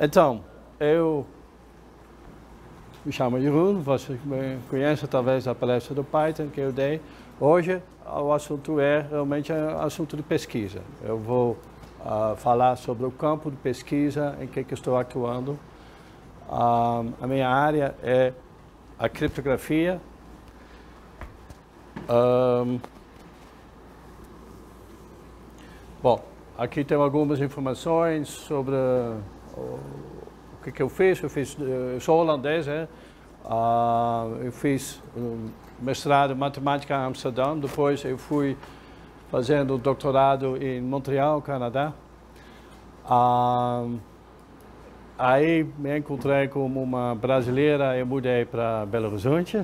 Então, eu me chamo Jeroen, você me conhece através da palestra do Python que eu dei. Hoje o assunto é realmente assunto de pesquisa. Eu vou falar sobre o campo de pesquisa em que estou atuando. A minha área é a criptografia. Bom, aqui tem algumas informações sobre o que eu fiz. Eu sou holandês, eu fiz mestrado em matemática em Amsterdã, depois eu fui fazendo doutorado em Montreal, Canadá. Aí me encontrei com uma brasileira e mudei para Belo Horizonte.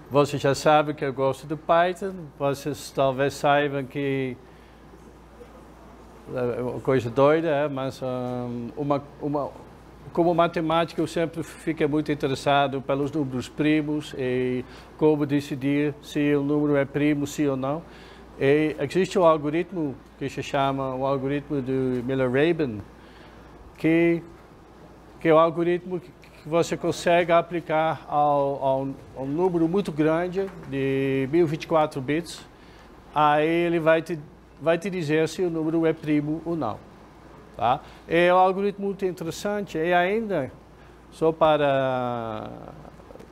Vocês já sabem que eu gosto de Python, vocês talvez saibam que é uma coisa doida, mas como matemático eu sempre fiquei muito interessado pelos números primos e como decidir se o número é primo, sim ou não. E existe um algoritmo que se chama o algoritmo de Miller-Rabin, que é um algoritmo que você consegue aplicar ao número muito grande de 1024 bits. Aí ele vai te dizer se o número é primo ou não. Tá? É um algoritmo muito interessante e ainda, só para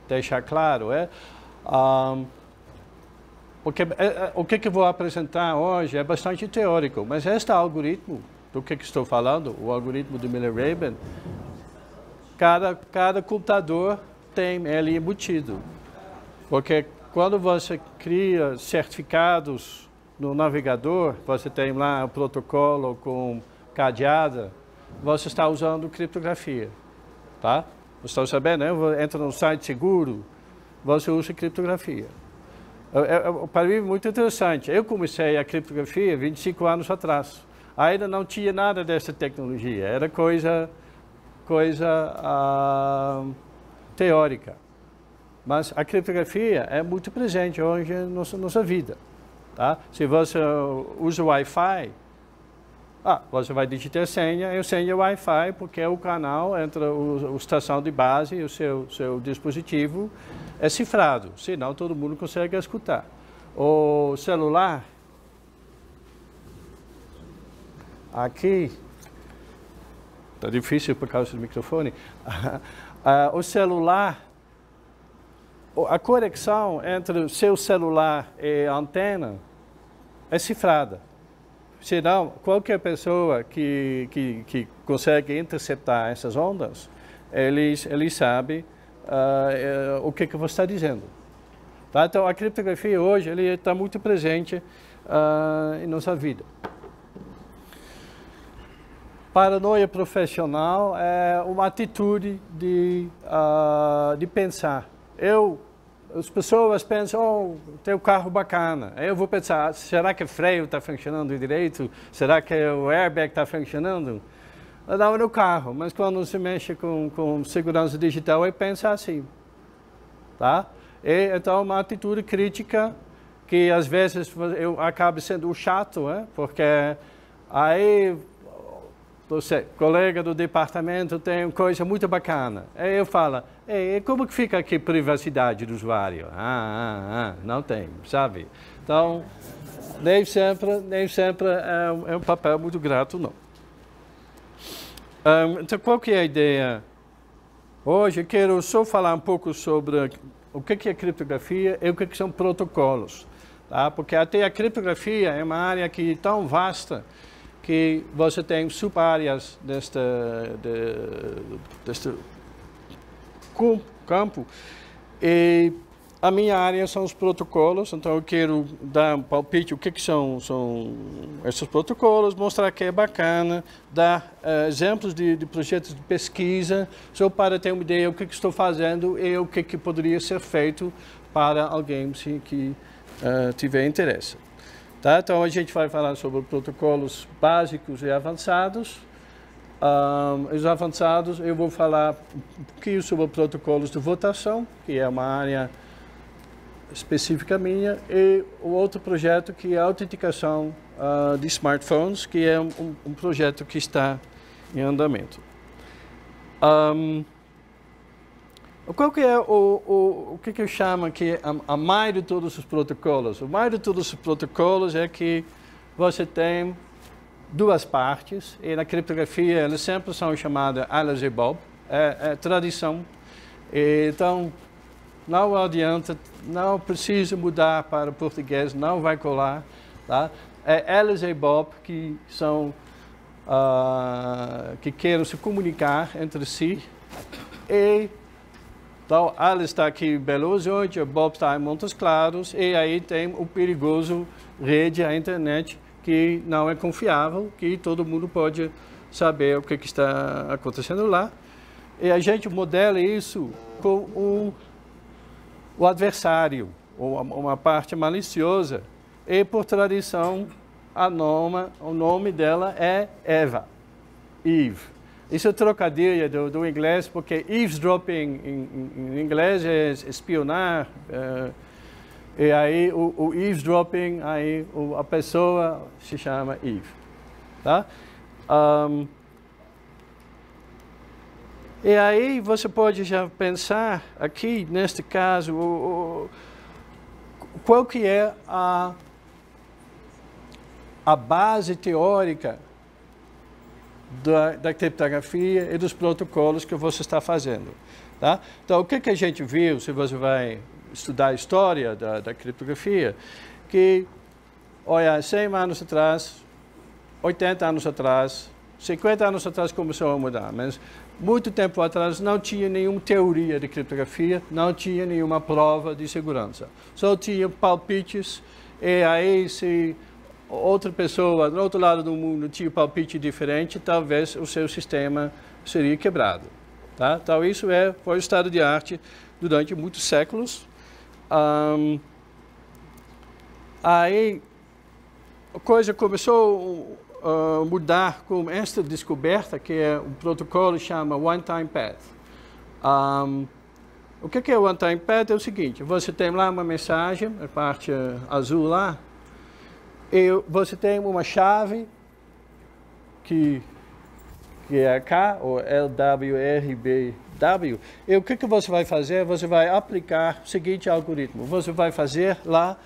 deixar claro, porque o que eu vou apresentar hoje é bastante teórico, mas este algoritmo, do que estou falando, o algoritmo de Miller-Rabin, cada computador tem ele embutido. Porque quando você cria certificados no navegador, você tem lá o protocolo com cadeada, você está usando criptografia. Tá? Vocês estão sabendo, né? Entra no site seguro, você usa criptografia. Para mim é muito interessante. Eu comecei a criptografia 25 anos atrás. Ainda não tinha nada dessa tecnologia, era coisa teórica. Mas a criptografia é muito presente hoje na nossa vida. Tá? Se você usa o Wi-Fi, você vai digitar a senha, e a senha é Wi-Fi, porque é o canal entre a estação de base e o seu dispositivo é cifrado, senão todo mundo consegue escutar. O celular, aqui, está difícil por causa do microfone, o celular, a conexão entre o seu celular e a antena é cifrada. Senão, qualquer pessoa que consegue interceptar essas ondas, ele sabe o que você está dizendo. Tá? Então, a criptografia hoje está muito presente em nossa vida. Paranoia profissional é uma atitude de pensar. As pessoas pensam, tem um carro bacana. Aí eu vou pensar, será que o freio está funcionando direito? Será que o airbag está funcionando? Não, no carro, mas quando se mexe com segurança digital, aí pensa assim. Tá? Então, uma atitude crítica que às vezes eu acabo sendo o chato, porque aí você, colega do departamento, tem uma coisa muito bacana. Aí eu falo, como que fica aqui a privacidade do usuário? Não tem, sabe? Então, nem sempre é um papel muito grato, não. Então, qual que é a ideia? Hoje eu quero só falar um pouco sobre o que é criptografia e o que são protocolos. Tá? Porque até a criptografia é uma área que é tão vasta que você tem sub-áreas deste campo. E a minha área são os protocolos, então eu quero dar um palpite o que são esses protocolos, mostrar que é bacana, dar exemplos de projetos de pesquisa, só para ter uma ideia do que estou fazendo e o que poderia ser feito para alguém que tiver interesse. Tá? Então, a gente vai falar sobre protocolos básicos e avançados. Os avançados, eu vou falar um pouquinho sobre protocolos de votação, que é uma área específica minha, e o outro projeto que é a autenticação de smartphones, que é um projeto que está em andamento. Qual que é o que eu chamo aqui a mais de todos os protocolos? O mais de todos os protocolos é que você tem duas partes, e na criptografia elas sempre são chamadas Alice e Bob, é tradição. Então, não adianta, não precisa mudar para o português, não vai colar. Tá? É Alice e Bob que são, que querem se comunicar entre si. Então, Alice está aqui em Belo Horizonte, o Bob está em Montes Claros, e aí tem o perigoso rede, a internet, que não é confiável, que todo mundo pode saber o que está acontecendo lá. E a gente modela isso com o adversário, ou uma parte maliciosa, e por tradição o nome dela é Eva, Eve. Isso é trocadilho do inglês, porque eavesdropping em inglês é espionar, e aí o eavesdropping, aí a pessoa se chama Eve. Tá? E aí você pode já pensar aqui, neste caso, qual que é a base teórica da criptografia e dos protocolos que você está fazendo. Tá? Então, o que a gente viu, se você vai estudar a história da criptografia, que, olha, 100 anos atrás, 80 anos atrás, 50 anos atrás começou a mudar, mas muito tempo atrás não tinha nenhuma teoria de criptografia, não tinha nenhuma prova de segurança. Só tinha palpites, e aí se outra pessoa do outro lado do mundo tinha um palpite diferente, talvez o seu sistema seria quebrado. Tá? Então isso foi o estado de arte durante muitos séculos. Aí a coisa começou a mudar com esta descoberta, que é um protocolo que chama One Time Path. O que é o One Time Path? É o seguinte, você tem lá uma mensagem, a parte azul lá, e você tem uma chave que é K, ou LWRBW, e o que você vai fazer? Você vai aplicar o seguinte algoritmo. Você vai fazer lá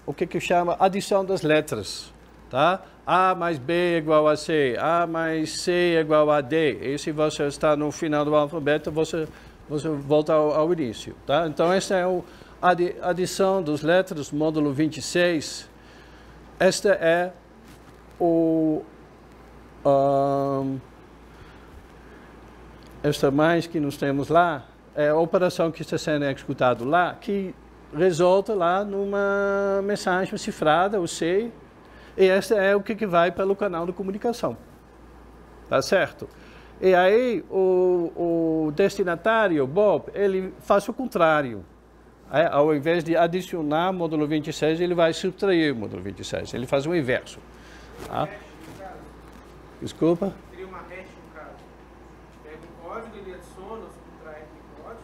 o que chama adição das letras. Tá? A mais B é igual a C, A mais C é igual a D. E se você está no final do alfabeto, você volta ao início. Tá? Então, essa é a adição das letras, módulo 26. Esta é esta mais que nós temos lá, é a operação que está sendo executada lá, que resulta lá numa mensagem cifrada, o C, e esta é o que vai pelo canal de comunicação. Tá certo? E aí o destinatário, Bob, ele faz o contrário. Ao invés de adicionar o módulo 26, ele vai subtrair o módulo 26. Ele faz o inverso. Tá? Desculpa? Seria uma hash no caso. Pega o código, ele adiciona, subtrai aquele código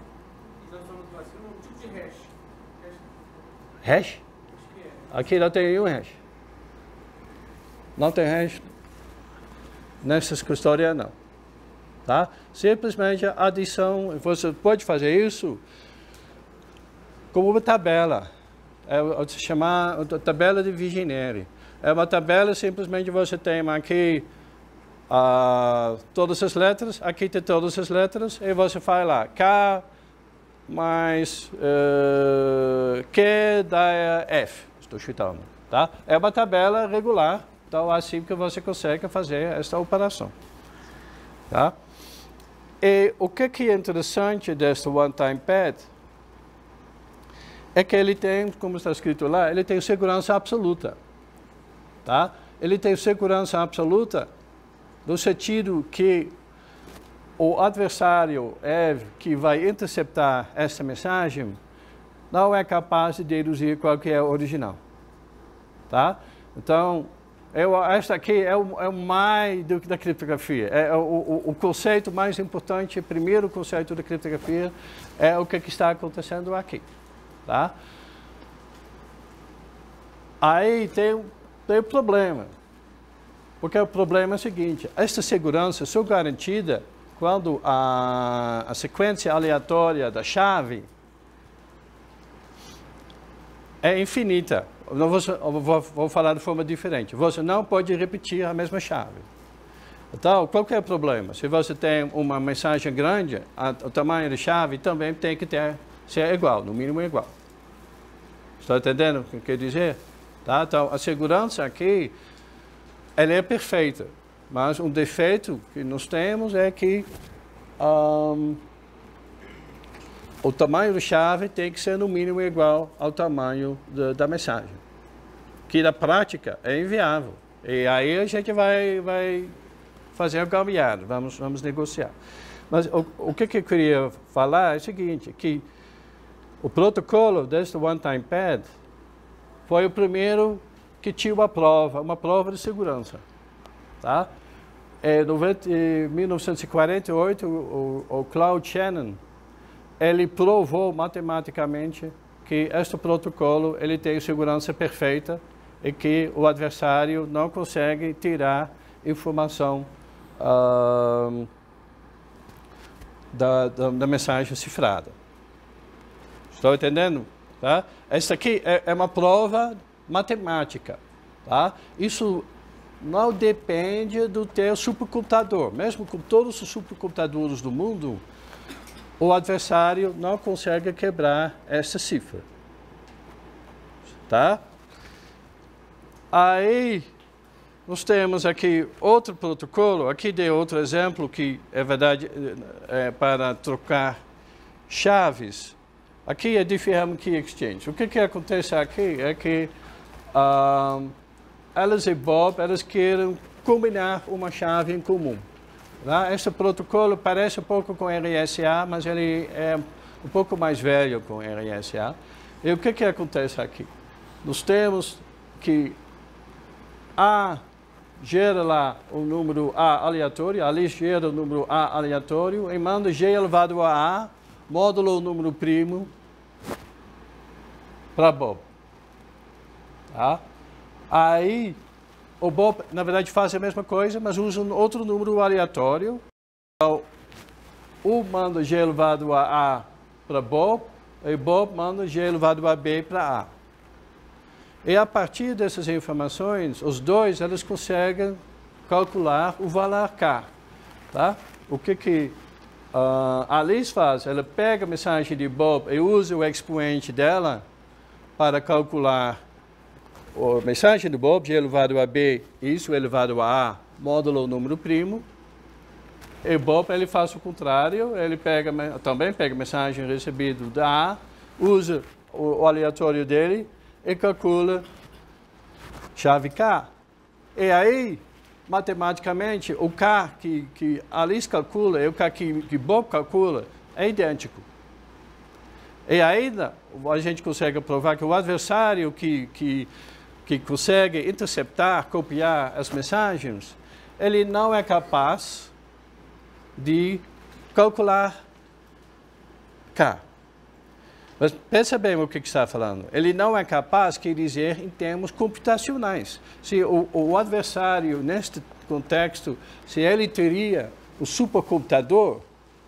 e transforma no vacilo um tipo de hash. Hash? Acho que é. Aqui não tem nenhum hash. Não tem hash. Nessas histórias não. Tá? Simplesmente a adição, você pode fazer isso como uma tabela, se chama tabela de Vigenère. É uma tabela, simplesmente você tem aqui todas as letras, aqui tem todas as letras, e você faz lá, K mais Q da F, estou chutando, tá? É uma tabela regular, então assim que você consegue fazer essa operação. Tá? E o que é interessante deste One-Time Path é que ele tem, como está escrito lá, ele tem segurança absoluta. Tá? Ele tem segurança absoluta no sentido que o adversário que vai interceptar essa mensagem não é capaz de deduzir qual que é o original. Tá? Então, esta aqui é o mais da criptografia. O conceito mais importante, o primeiro conceito da criptografia é o que está acontecendo aqui. Tá? Aí tem um problema. Porque o problema é o seguinte, esta segurança só garantida quando a sequência aleatória da chave é infinita. Vou falar de forma diferente. Você não pode repetir a mesma chave. Então, qual que é o problema? Se você tem uma mensagem grande, o tamanho da chave também tem que ser igual, no mínimo igual. Está entendendo o que eu quero dizer? Tá? Então, a segurança aqui, ela é perfeita. Mas um defeito que nós temos é que o tamanho da chave tem que ser no mínimo igual ao tamanho da mensagem. Que na prática é inviável. E aí a gente vai fazer a gambiarra, vamos negociar. Mas o que eu queria falar é o seguinte, que o protocolo deste One-Time Pad foi o primeiro que tinha uma prova de segurança. Tá? Em 1948, o Claude Shannon, ele provou matematicamente que este protocolo ele tem segurança perfeita e que o adversário não consegue tirar informação da mensagem cifrada. Estão entendendo? Tá? Esta aqui é uma prova matemática. Tá? Isso não depende do teu supercomputador. Mesmo com todos os supercomputadores do mundo, o adversário não consegue quebrar essa cifra. Tá? Aí, nós temos aqui outro protocolo. Aqui dei outro exemplo que, é verdade, é para trocar chaves. Aqui é Diffie-Hellman Key Exchange. O que acontece aqui é que Alice e Bob, elas querem combinar uma chave em comum. Tá? Este protocolo parece um pouco com RSA, mas ele é um pouco mais velho com RSA. E o que acontece aqui? Nós temos que A gera lá o número A aleatório, Alice gera o número A aleatório e manda G elevado a A, módulo o número primo para Bob. Tá? Aí, o Bob, na verdade, faz a mesma coisa, mas usa um outro número aleatório. Então, o manda G elevado a A para Bob, e Bob manda G elevado a B para A. E a partir dessas informações, os dois eles conseguem calcular o valor K. Tá? O que a Alice faz? Ela pega a mensagem de Bob e usa o expoente dela para calcular a mensagem do Bob, G elevado a B, isso elevado a A, módulo o número primo. E Bob ele faz o contrário, ele também pega a mensagem recebida da A, usa o aleatório dele e calcula chave K. E aí, matematicamente, o K que Alice calcula e o K que Bob calcula é idêntico. E ainda a gente consegue provar que o adversário que consegue interceptar, copiar as mensagens, ele não é capaz de calcular K. Mas pensa bem o que está falando. Ele não é capaz de dizer em termos computacionais. Se o adversário, neste contexto, se ele teria o supercomputador,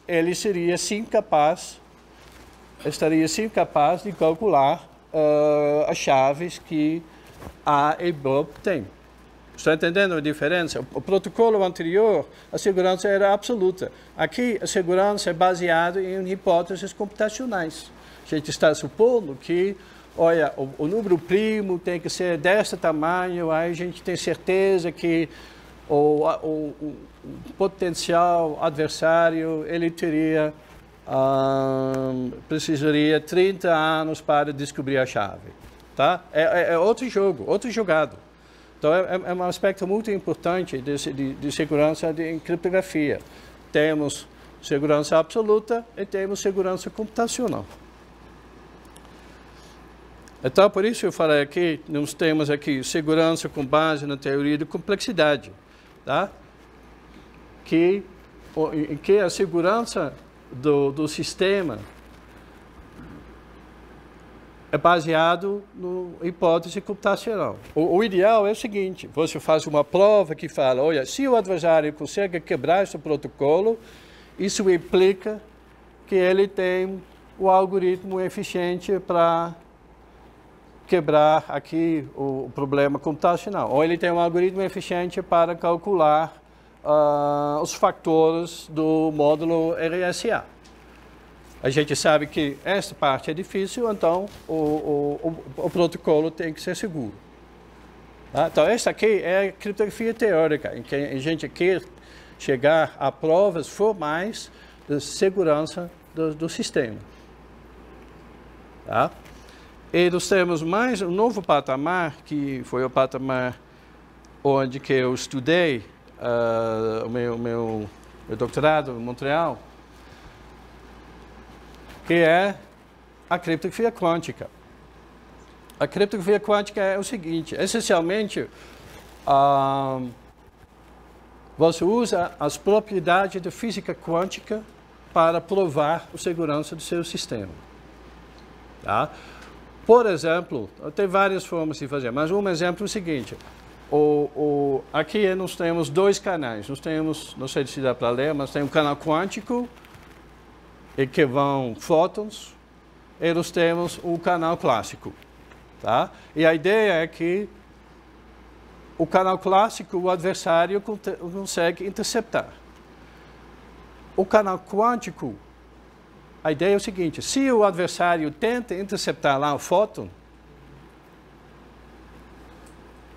ele estaria sim capaz de calcular as chaves que A e Bob têm. Está entendendo a diferença? O protocolo anterior, a segurança era absoluta. Aqui, a segurança é baseada em hipóteses computacionais. A gente está supondo que, olha, o número primo tem que ser desse tamanho, aí a gente tem certeza que o potencial adversário, ele precisaria 30 anos para descobrir a chave. Tá? É outro jogo, outro jogado. Então, é um aspecto muito importante de segurança de criptografia. Temos segurança absoluta e temos segurança computacional. Então, por isso eu falei aqui, nós temos aqui segurança com base na teoria de complexidade, tá? Em que a segurança do sistema é baseado na hipótese computacional. O ideal é o seguinte, você faz uma prova que fala, olha, se o adversário consegue quebrar esse protocolo, isso implica que ele tem o algoritmo eficiente para quebrar aqui o problema computacional. Ou ele tem um algoritmo eficiente para calcular os fatores do módulo RSA. A gente sabe que essa parte é difícil, então o protocolo tem que ser seguro. Tá? Então, essa aqui é a criptografia teórica, em que a gente quer chegar a provas formais de segurança do sistema. Tá? E nós temos mais um novo patamar, que foi o patamar onde que eu estudei o meu doutorado em Montreal, que é a criptografia quântica. A criptografia quântica é o seguinte, essencialmente, você usa as propriedades da física quântica para provar a segurança do seu sistema. Tá? Por exemplo, tem várias formas de fazer, mas um exemplo é o seguinte, aqui nós temos dois canais, nós temos, não sei se dá para ler, mas tem um canal quântico, e que vão fótons, e nós temos o canal clássico. Tá? E a ideia é que o canal clássico, o adversário consegue interceptar. O canal quântico, a ideia é o seguinte, se o adversário tenta interceptar lá o fóton,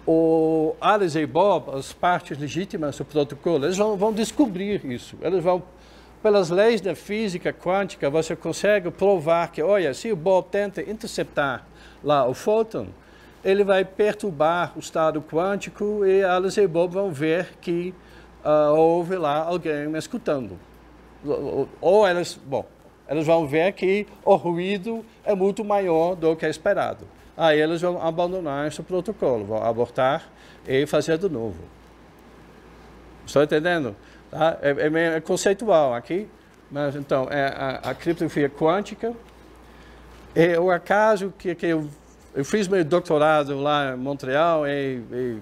o Alice e Bob, as partes legítimas do protocolo, eles vão descobrir isso. Eles vão, pelas leis da física quântica, você consegue provar que, olha, se o Bob tenta interceptar lá o fóton, ele vai perturbar o estado quântico e Alice e Bob vão ver que houve lá alguém me escutando. Ou eles vão ver que o ruído é muito maior do que é esperado. Aí eles vão abandonar esse protocolo, vão abortar e fazer de novo. Estão entendendo? Tá? É conceitual aqui, mas então é a criptografia quântica. E o acaso que eu fiz meu doutorado lá em Montreal e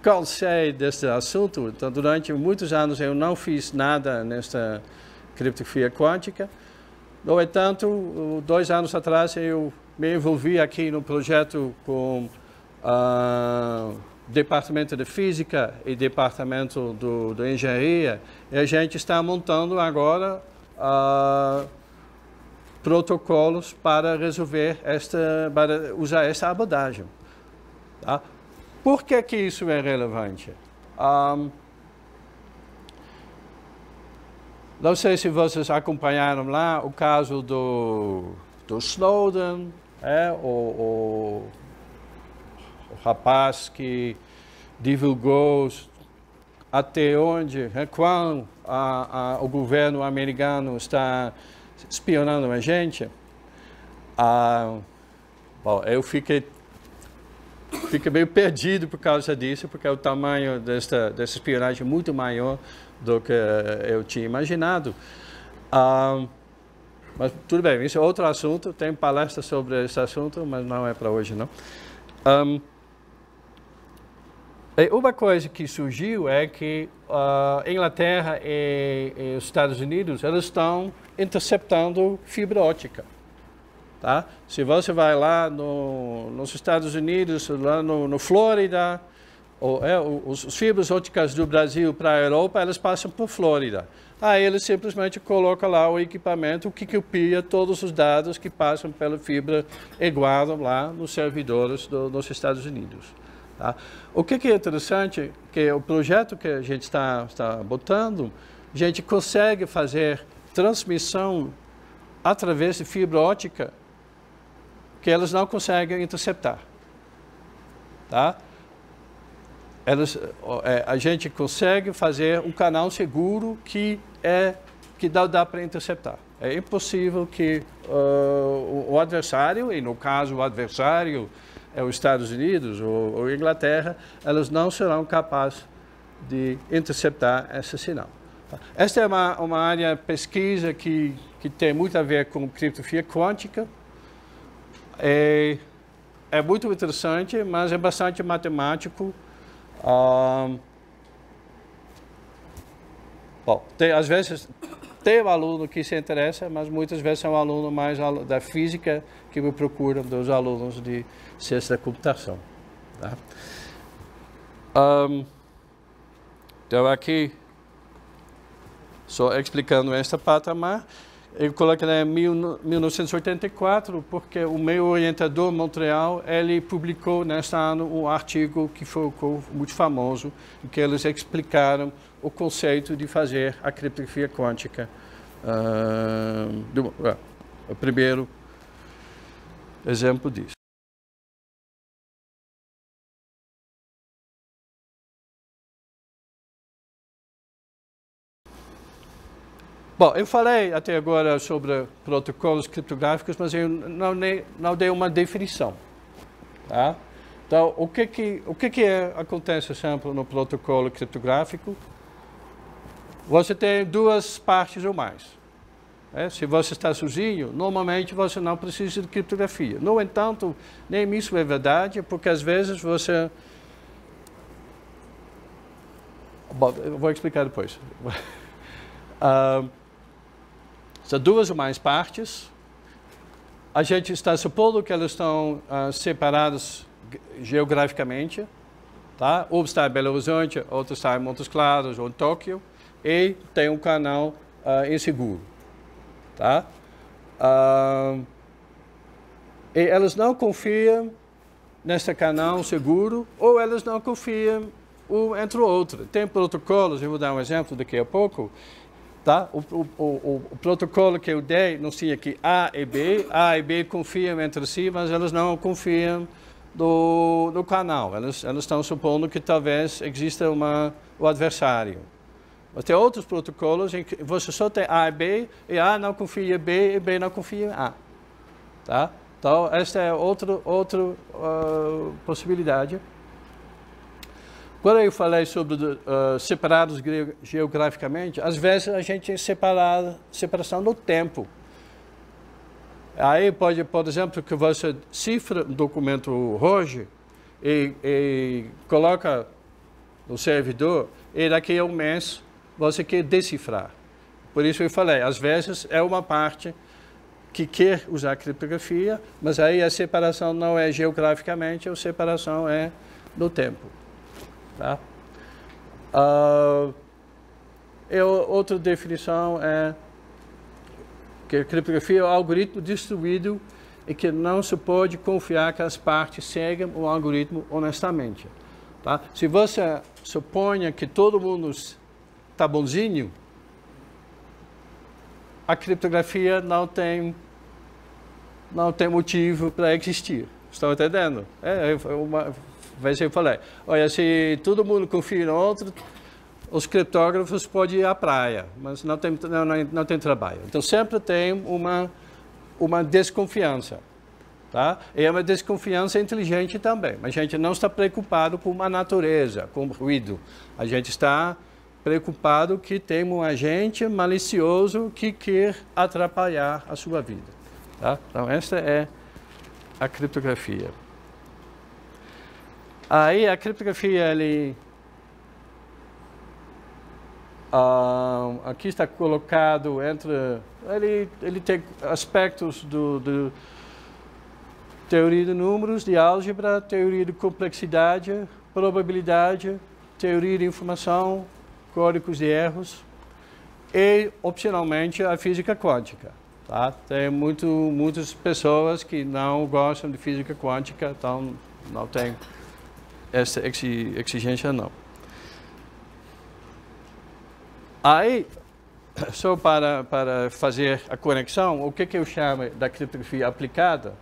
cansei desse assunto, então durante muitos anos eu não fiz nada nessa criptografia quântica. No entanto, 2 anos atrás eu me envolvi aqui no projeto com Departamento de Física e Departamento de Engenharia, e a gente está montando agora protocolos para resolver para usar essa abordagem. Tá? Por que isso é relevante? Não sei se vocês acompanharam lá o caso do Snowden, o rapaz que divulgou até onde, quando o governo americano está espionando a gente. Bom, eu fiquei meio perdido por causa disso, porque o tamanho dessa espionagem é muito maior do que eu tinha imaginado. Mas tudo bem, isso é outro assunto, tem palestra sobre esse assunto, mas não é para hoje, não. Uma coisa que surgiu é que a Inglaterra e os Estados Unidos, eles estão interceptando fibra óptica. Tá? Se você vai lá nos Estados Unidos, lá no Flórida, os fibras ópticas do Brasil para a Europa, elas passam por Flórida. Aí eles simplesmente colocam lá o equipamento que copia todos os dados que passam pela fibra e guardam lá nos servidores dos Estados Unidos. Tá? O que é interessante, que o projeto que a gente está botando, a gente consegue fazer transmissão através de fibra óptica que elas não conseguem interceptar. Tá? A gente consegue fazer um canal seguro que dá para interceptar. É impossível que o adversário, e no caso o adversário é os Estados Unidos ou a Inglaterra, elas não serão capazes de interceptar esse sinal. Esta é uma área de pesquisa que tem muito a ver com criptografia quântica. É muito interessante, mas é bastante matemático. Bom, às vezes tem um aluno que se interessa, mas muitas vezes é um aluno mais da física que me procura dos alunos de ciência da computação. Tá? Então aqui, só explicando esta patamar, eu coloquei em 1984, porque o meu orientador Montreal, ele publicou neste ano um artigo que ficou muito famoso, em que eles explicaram o conceito de fazer a criptografia quântica. O primeiro exemplo disso. Bom, eu falei até agora sobre protocolos criptográficos, mas eu não dei uma definição. Tá? Então, o que acontece sempre no protocolo criptográfico? Você tem duas partes ou mais. Se você está sozinho, normalmente você não precisa de criptografia. No entanto, nem isso é verdade, porque às vezes você... Bom, eu vou explicar depois. São duas ou mais partes. A gente está supondo que elas estão separadas geograficamente. Tá? Um está em Belo Horizonte, outro está em Montes Claros ou em Tóquio. E tem um canal inseguro. Tá? E elas não confiam nesse canal seguro ou elas não confiam um entre o outro. Tem protocolos, eu vou dar um exemplo daqui a pouco. Tá? O protocolo que eu dei, não tinha aqui A e B confiam entre si, mas elas não confiam no canal. Elas estão supondo que talvez exista o adversário. Mas tem outros protocolos em que você só tem A e B, e A não confia em B, e B não confia em A. Tá? Então, esta é outra possibilidade. Quando eu falei sobre separados geograficamente, às vezes a gente tem separação no tempo. Aí pode, por exemplo, que você cifra um documento hoje e coloca no servidor e daqui a um mês você quer decifrar. Por isso eu falei, às vezes é uma parte que quer usar criptografia, mas aí a separação não é geograficamente, a separação é no tempo. Tá? Outra definição é que a criptografia é um algoritmo distribuído e que não se pode confiar que as partes seguem o algoritmo honestamente. Tá? Se você suponha que todo mundo está bonzinho, a criptografia não tem motivo para existir. Estão entendendo? Vez eu falei, olha, se todo mundo confia no outro, os criptógrafos podem ir à praia, mas não tem trabalho. Então sempre tem uma desconfiança. Tá? E é uma desconfiança inteligente também. Mas a gente não está preocupado com a natureza, com o ruído. A gente está preocupado que tem um agente malicioso que quer atrapalhar a sua vida. Tá? Então esta é a criptografia. Aí a criptografia, aqui está colocado entre, ele tem aspectos do teoria de números, de álgebra, teoria de complexidade, probabilidade, teoria de informação, códigos de erros e, opcionalmente, a física quântica. Tá? Tem muitas pessoas que não gostam de física quântica, então não tem essa exigência não. Aí, só para fazer a conexão, o que eu chamo da criptografia aplicada?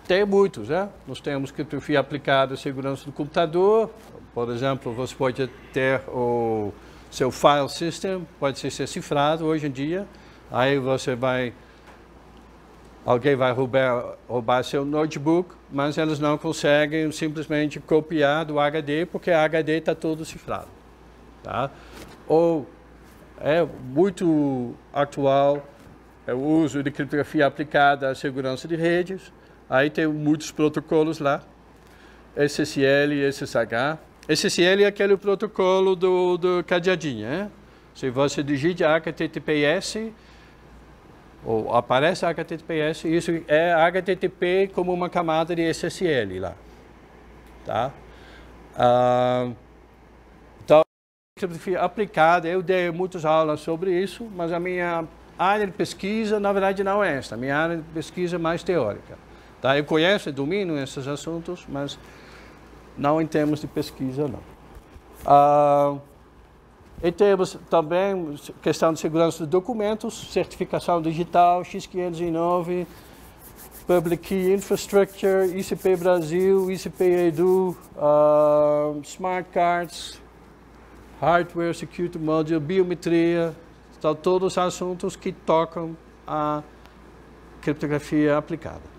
Tem muitos, né? Nós temos criptografia aplicada à segurança do computador. Por exemplo, você pode ter o seu file system, pode ser cifrado hoje em dia. Aí alguém vai roubar seu notebook, mas eles não conseguem simplesmente copiar do HD, porque o HD está todo cifrado. Tá? Ou é muito atual é o uso de criptografia aplicada à segurança de redes. Aí tem muitos protocolos lá, SSL e SSH. SSL é aquele protocolo do cadeadinho, né? Se você digita HTTPS, ou aparece HTTPS, isso é HTTP como uma camada de SSL lá. Tá? Então, criptografia aplicada, eu dei muitas aulas sobre isso, mas a minha área de pesquisa, na verdade, não é esta. A minha área de pesquisa é mais teórica. Tá? Eu conheço e domino esses assuntos, mas não em termos de pesquisa, não. E temos também questão de segurança de documentos, certificação digital, X509, Public Key Infrastructure, ICP Brasil, ICP Edu, Smart Cards, Hardware Security Module, biometria, são todos assuntos que tocam a criptografia aplicada.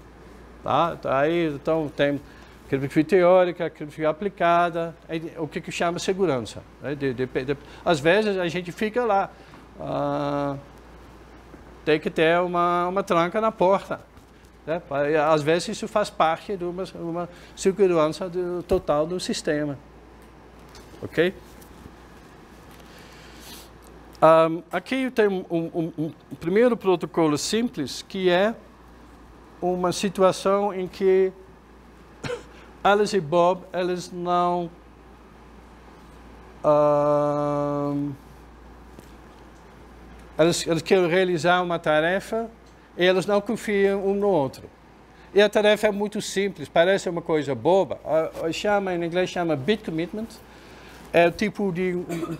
Tá? Aí, então, tem criptografia teórica, criptografia aplicada, o que chama segurança. Às vezes a gente fica lá, tem que ter uma tranca na porta. Né? Às vezes isso faz parte de uma segurança total do sistema. Ok? Aqui eu tenho um primeiro protocolo simples, que é uma situação em que Alice e Bob, eles não eles querem realizar uma tarefa e eles não confiam um no outro. E a tarefa é muito simples, parece uma coisa boba. Em inglês chama bit commitment, é o tipo de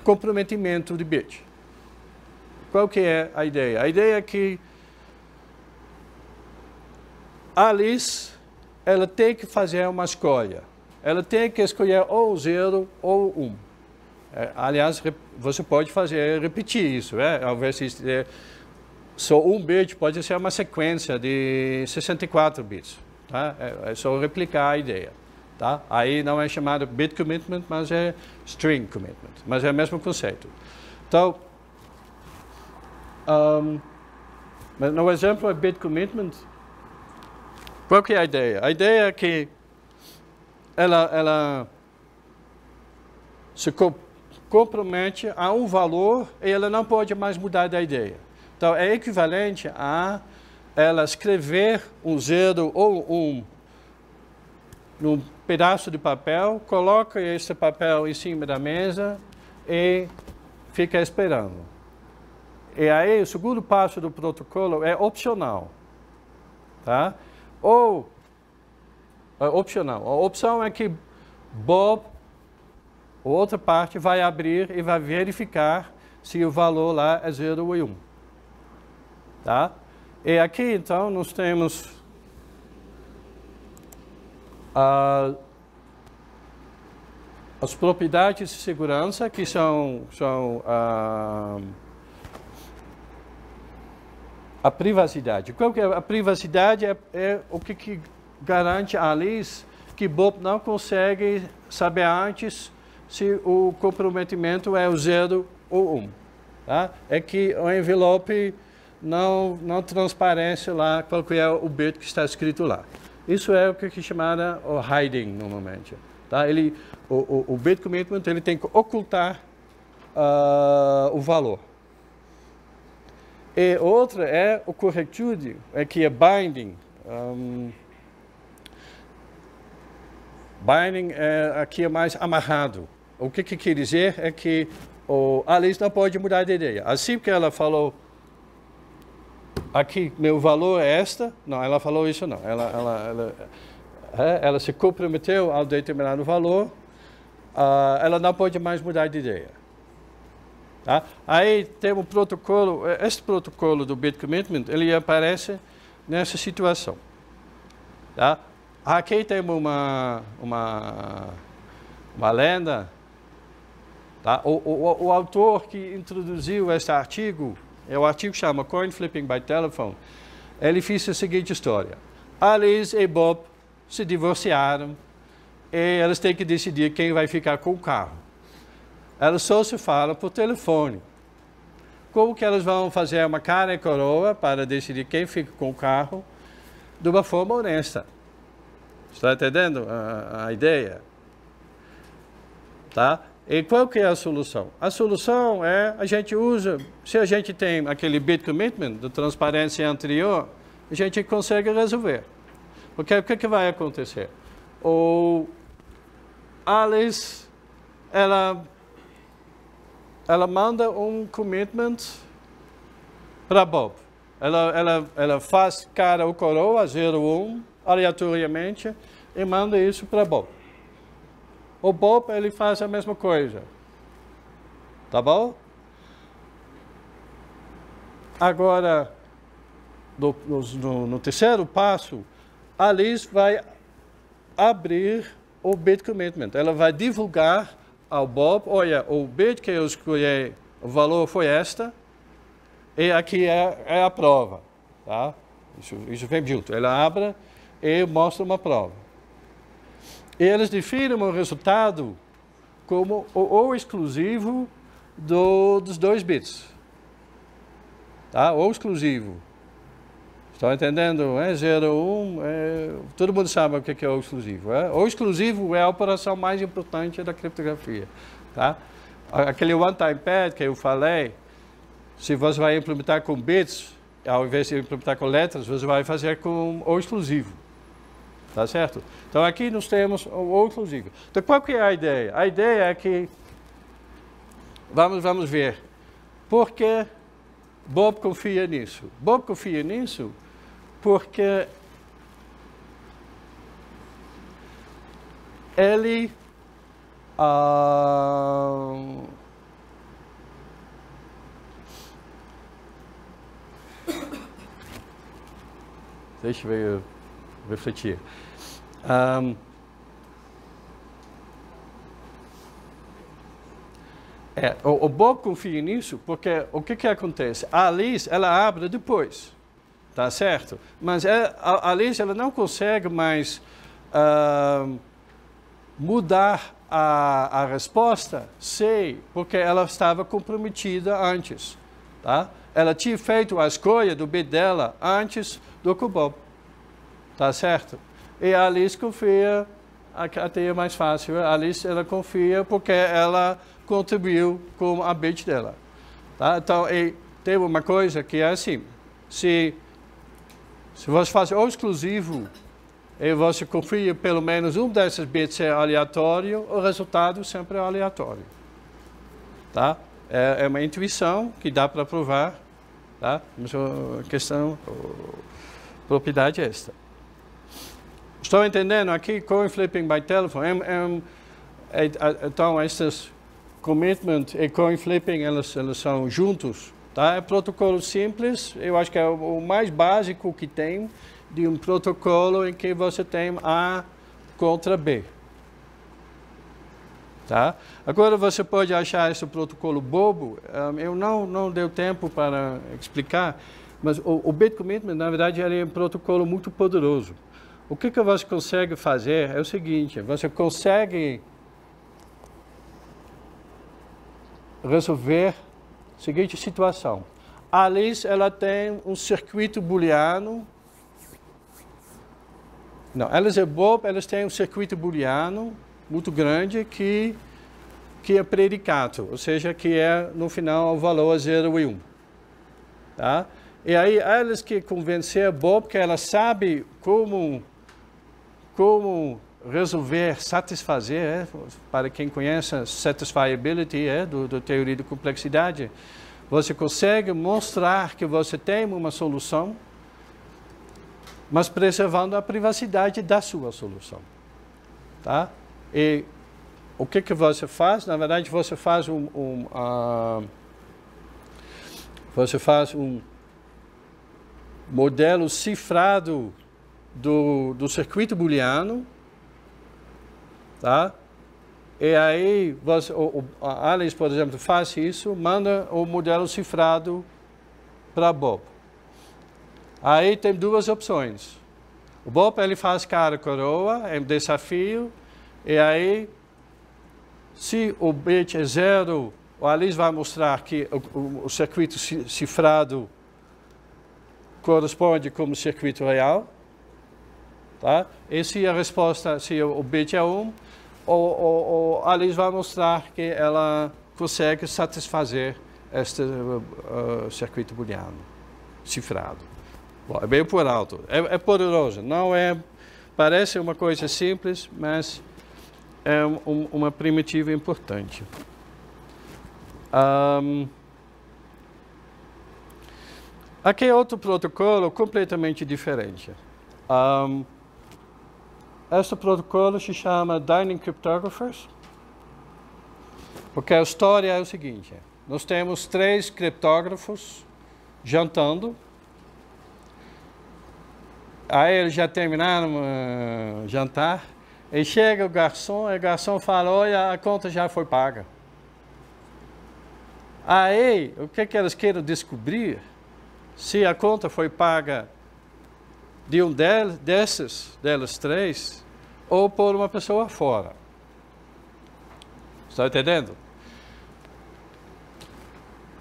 comprometimento de bit. Qual que é a ideia? A ideia é que Alice, ela tem que fazer uma escolha. Ela tem que escolher ou 0 ou 1. Aliás, você pode repetir isso. Ao invés de só um bit, pode ser uma sequência de 64 bits. Tá? É só replicar a ideia. Tá? Aí não é chamado bit commitment, mas é string commitment. Mas é o mesmo conceito. Então, no exemplo é bit commitment. Qual que é a ideia? A ideia é que ela se compromete a um valor e ela não pode mais mudar da ideia. Então, é equivalente a ela escrever um 0 ou 1 num pedaço de papel, coloca esse papel em cima da mesa e fica esperando. E aí, o segundo passo do protocolo é opcional. Tá? Opcional. A opção é que Bob, outra parte, vai abrir e vai verificar se o valor lá é 0 ou 1. Tá? E aqui, então, nós temos as propriedades de segurança, que são a privacidade. Qual que é a privacidade? É o que garante a Alice que Bob não consegue saber antes se o comprometimento é o 0 ou 1. Tá? É que o envelope não transparece lá qual que é o bit que está escrito lá. Isso é o que é chamado o hiding, normalmente. Tá? O bit commitment ele tem que ocultar o valor. E outra é o correctude, que é binding. Binding aqui é mais amarrado. O que quer dizer é que a Alice não pode mudar de ideia. Assim que ela falou, aqui meu valor é esta, não, ela falou isso não. Ela se comprometeu ao determinado valor, ela não pode mais mudar de ideia. Tá? Aí tem um protocolo, este protocolo do bit commitment, ele aparece nessa situação. Tá? Aqui temos uma lenda. Tá? O autor que introduziu este artigo, o artigo chama Coin Flipping by Telephone, ele fez a seguinte história. Alice e Bob se divorciaram e elas têm que decidir quem vai ficar com o carro. Elas só se falam por telefone. como que elas vão fazer uma cara e coroa para decidir quem fica com o carro de uma forma honesta. Está entendendo a ideia? Tá? E qual que é a solução? A solução é, a gente usa, se a gente tem aquele bit commitment de transparência anterior, a gente consegue resolver. Porque o que vai acontecer? O Alice, ela manda um commitment para Bob. Ela faz cara ou coroa, 0, 1, aleatoriamente, e manda isso para Bob. O Bob, ele faz a mesma coisa. Tá bom? Agora, no terceiro passo, a Alice vai abrir o bit commitment. Ela vai divulgar ao Bob, olha, o bit que eu escolhi, o valor foi esta, e aqui é a prova. Tá? Isso vem junto. Ela abre e mostra uma prova. E eles definem o resultado como o exclusivo dos 2 bits. Tá? O exclusivo. Estão entendendo? 0, 1, todo mundo sabe o que é o exclusivo. O exclusivo é a operação mais importante da criptografia. Tá? Aquele one-time pad que eu falei, se você vai implementar com bits, ao invés de implementar com letras, você vai fazer com o exclusivo. Tá certo? Então aqui nós temos o exclusivo. Então qual que é a ideia? A ideia é que, vamos ver, por que Bob confia nisso? Bob confia nisso porque ele deixa eu refletir. O Bob confia nisso porque o que acontece? A Alice, ela abre depois, tá certo? Mas a Alice, ela não consegue mais mudar a resposta, porque ela estava comprometida antes, tá? Ela tinha feito a escolha do bit dela antes do que o Bob, tá certo? E a Alice confia, até é mais fácil, a Alice ela confia porque ela contribuiu com a bit dela. Tá? Então, tem uma coisa que é assim, se você faz o exclusivo e você confia pelo menos um desses bits é aleatório, o resultado sempre é aleatório. Tá? É uma intuição que dá para provar, tá? Mas a questão, a propriedade é esta. Estou entendendo aqui, coin flipping by telephone. Então, estes commitment e coin flipping, elas são juntos. Tá? É protocolo simples, eu acho que é o mais básico que tem de um protocolo em que você tem A contra B. Tá? Agora você pode achar esse protocolo bobo, eu não deu tempo para explicar, mas o bit commitment, na verdade, ele é um protocolo muito poderoso. O que você consegue fazer é o seguinte, você consegue resolver a seguinte situação. A Alice, ela tem um circuito booleano. Não, Alice e Bob, elas têm um circuito booleano muito grande que é predicato, ou seja, que é, no final, o valor 0 e 1. Tá? E aí, elas que convencer Bob que ela sabe como resolver, satisfazer, para quem conhece satisfiability, do teoria de complexidade, você consegue mostrar que você tem uma solução, mas preservando a privacidade da sua solução. Tá? E o que você faz? Na verdade, você faz um modelo cifrado do circuito booleano, tá? E aí, a Alice, por exemplo, faz isso, manda o modelo cifrado para Bob. Aí tem duas opções. O Bob, ele faz cara coroa, é um desafio, e aí, se o bit é 0 a Alice vai mostrar que o circuito cifrado corresponde como circuito real. Tá? E se a resposta, se o bit é 1, a Alice vai mostrar que ela consegue satisfazer este circuito booleano cifrado. Bom, é bem por alto. É poderoso. Não é, parece uma coisa simples, mas é uma primitiva importante. Aqui é outro protocolo completamente diferente. Este protocolo se chama Dining Cryptographers, porque a história é o seguinte: nós temos 3 criptógrafos jantando. Aí eles já terminaram jantar, e chega o garçom fala: olha, a conta já foi paga. Aí, o que eles querem descobrir? Se a conta foi paga de um deles 3, ou por uma pessoa fora. Está entendendo?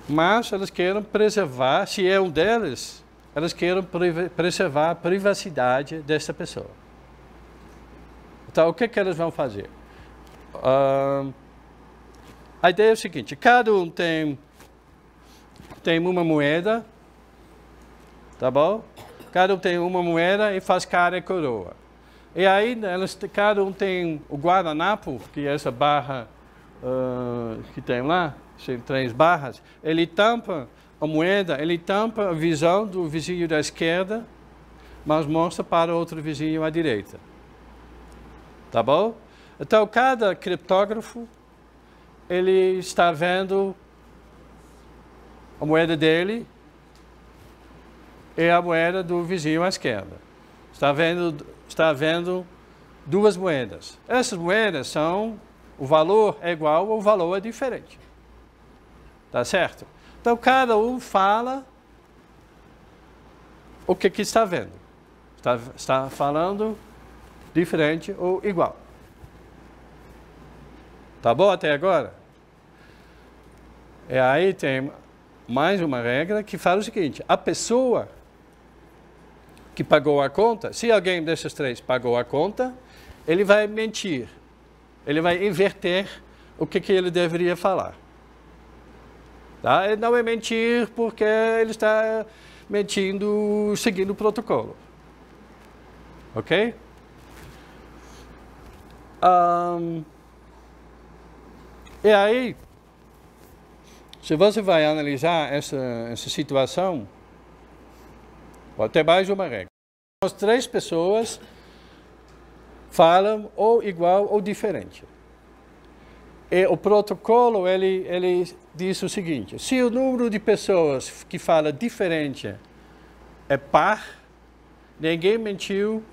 Mas eles querem preservar, se é um deles, eles querem preservar a privacidade dessa pessoa. Então, o que eles vão fazer? A ideia é o seguinte: cada um tem uma moeda, tá bom? Cada um tem uma moeda e faz cara e coroa. E aí, cada um tem o guardanapo, que é essa barra que tem lá, tem 3 barras. Ele tampa a moeda, ele tampa a visão do vizinho da esquerda, mas mostra para outro vizinho à direita. Tá bom? Então, cada criptógrafo, ele está vendo a moeda dele e a moeda do vizinho à esquerda. Está vendo 2 moedas. Essas moedas são, o valor é igual ou o valor é diferente. Tá certo? Então, cada um fala o que está vendo. Está falando diferente ou igual. Tá bom até agora? E aí tem mais uma regra que fala o seguinte: a pessoa que pagou a conta, se alguém desses 3 pagou a conta, ele vai mentir. Ele vai inverter o que ele deveria falar. Tá? Ele não é mentir porque ele está mentindo seguindo o protocolo. Ok? E aí, se você vai analisar essa situação, pode ter mais uma regra. As 3 pessoas falam ou igual ou diferente. E o protocolo, ele diz o seguinte: se o número de pessoas que fala diferente é par, ninguém mentiu,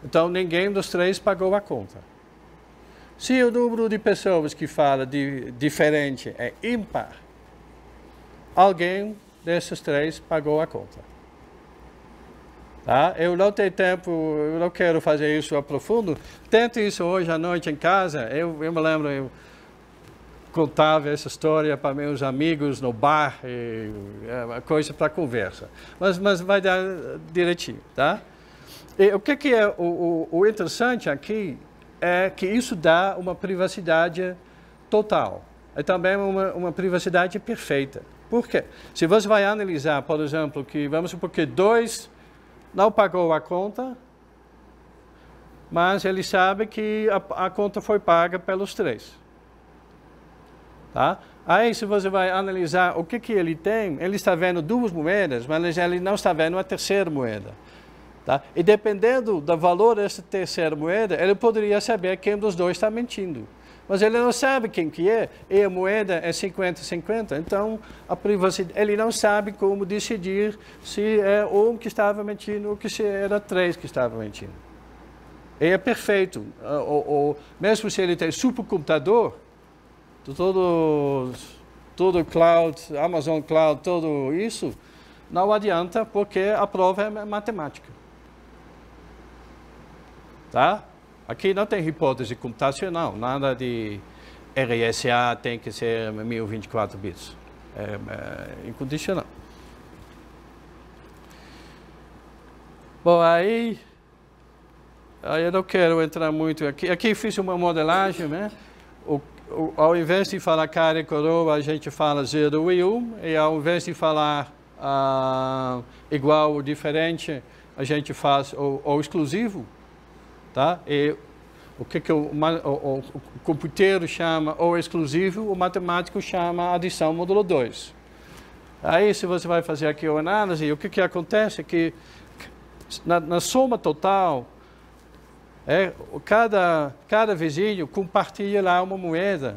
então ninguém dos 3 pagou a conta. Se o número de pessoas que fala diferente é ímpar, alguém desses 3 pagou a conta. Tá? Eu não tenho tempo, eu não quero fazer isso a profundo. Tente isso hoje à noite em casa. Eu me lembro, eu contava essa história para meus amigos no bar, é uma coisa para conversa. Mas vai dar direitinho, tá? E o que é o interessante aqui é que isso dá uma privacidade total. É também uma privacidade perfeita. Por quê? Se você vai analisar, por exemplo, que vamos supor que 2 não pagou a conta, mas ele sabe que a conta foi paga pelos 3. Tá? Aí, se você vai analisar o que ele tem, ele está vendo 2 moedas, mas ele não está vendo a terceira moeda. Tá? E dependendo do valor dessa terceira moeda, ele poderia saber quem dos 2 está mentindo. Mas ele não sabe quem que é, e a moeda é 50-50, então a privacidade, ele não sabe como decidir se é um que estava mentindo ou se era 3 que estavam mentindo. E é perfeito. Mesmo se ele tem supercomputador, todo cloud, Amazon Cloud, tudo isso, não adianta porque a prova é matemática. Tá? Aqui não tem hipótese computacional, nada de RSA tem que ser 1024 bits. É incondicional. Bom, aí eu não quero entrar muito aqui. Aqui fiz uma modelagem, né? Ao invés de falar cara e coroa, a gente fala 0 e 1. E ao invés de falar igual ou diferente, a gente faz o exclusivo. Tá? E o que o computeiro chama o exclusivo, o matemático chama adição módulo 2. Aí, se você vai fazer aqui a análise, o que acontece é que na soma total, cada vizinho compartilha lá uma moeda.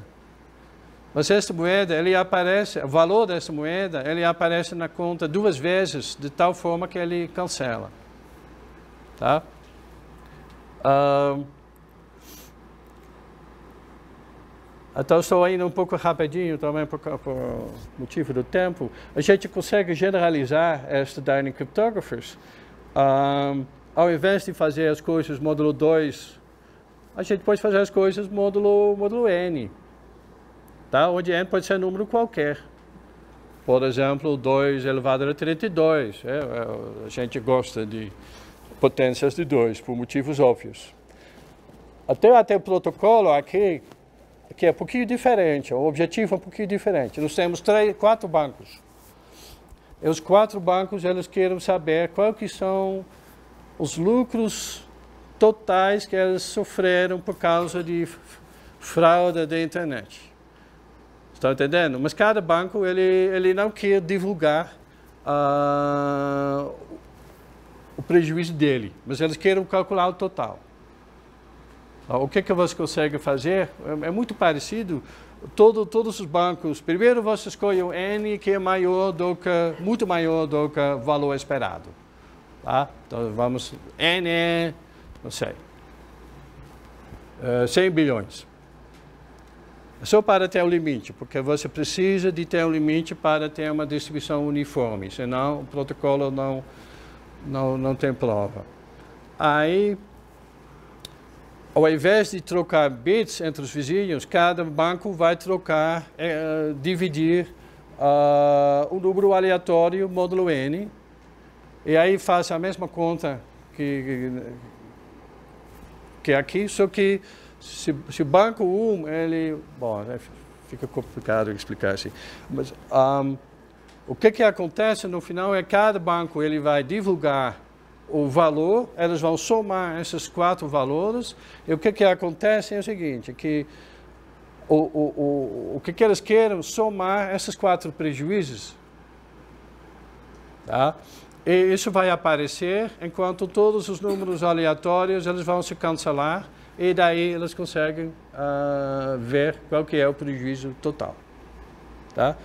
Mas essa moeda, o valor dessa moeda, ele aparece na conta 2 vezes, de tal forma que ele cancela. Tá? Então, estou indo um pouco rapidinho também por motivo do tempo. A gente consegue generalizar esta Dynamic Cryptographers. Ao invés de fazer as coisas módulo 2, a gente pode fazer as coisas módulo N. Tá? Onde N pode ser número qualquer. Por exemplo, 2 elevado a 32. A gente gosta de potências de 2, por motivos óbvios. Até o protocolo aqui é um pouquinho diferente, o objetivo é um pouquinho diferente. Nós temos 4 bancos. E os 4 bancos, eles querem saber quais que são os lucros totais que eles sofreram por causa de fraude da internet. Estão entendendo? Mas cada banco, ele não quer divulgar o prejuízo dele, mas eles querem calcular o total. O que você consegue fazer é muito parecido. Todos os bancos, primeiro você escolhe um N que é muito maior do que o valor esperado. Tá? Então vamos, N é, não sei, 100 bilhões. É só para ter um limite, porque você precisa de ter um limite para ter uma distribuição uniforme, senão o protocolo não tem prova. Aí, ao invés de trocar bits entre os vizinhos, cada banco vai dividir um número aleatório módulo N, e aí faz a mesma conta que aqui, só que se o banco 1, fica complicado explicar assim, mas o que acontece no final é que cada banco ele vai divulgar o valor, eles vão somar esses 4 valores, e o que acontece é o seguinte, que o que eles querem somar esses 4 prejuízos. Tá? E isso vai aparecer enquanto todos os números aleatórios eles vão se cancelar, e daí eles conseguem ver qual que é o prejuízo total. Tá?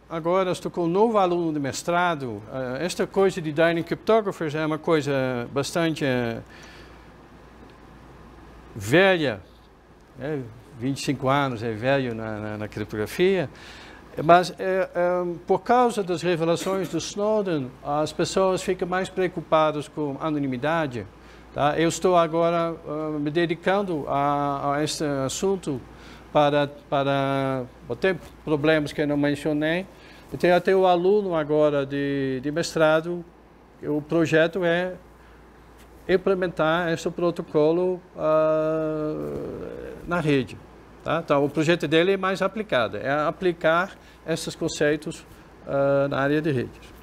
Agora estou com um novo aluno de mestrado. Esta coisa de Dynamic Cryptographers é uma coisa bastante velha, 25 anos é velho na criptografia, mas por causa das revelações do Snowden, as pessoas ficam mais preocupadas com anonimidade. Tá? Eu estou agora me dedicando a este assunto para ter problemas que eu não mencionei. Eu tenho até o aluno agora de mestrado, o projeto é implementar esse protocolo na rede. Tá? Então, o projeto dele é mais aplicado, é aplicar esses conceitos na área de redes.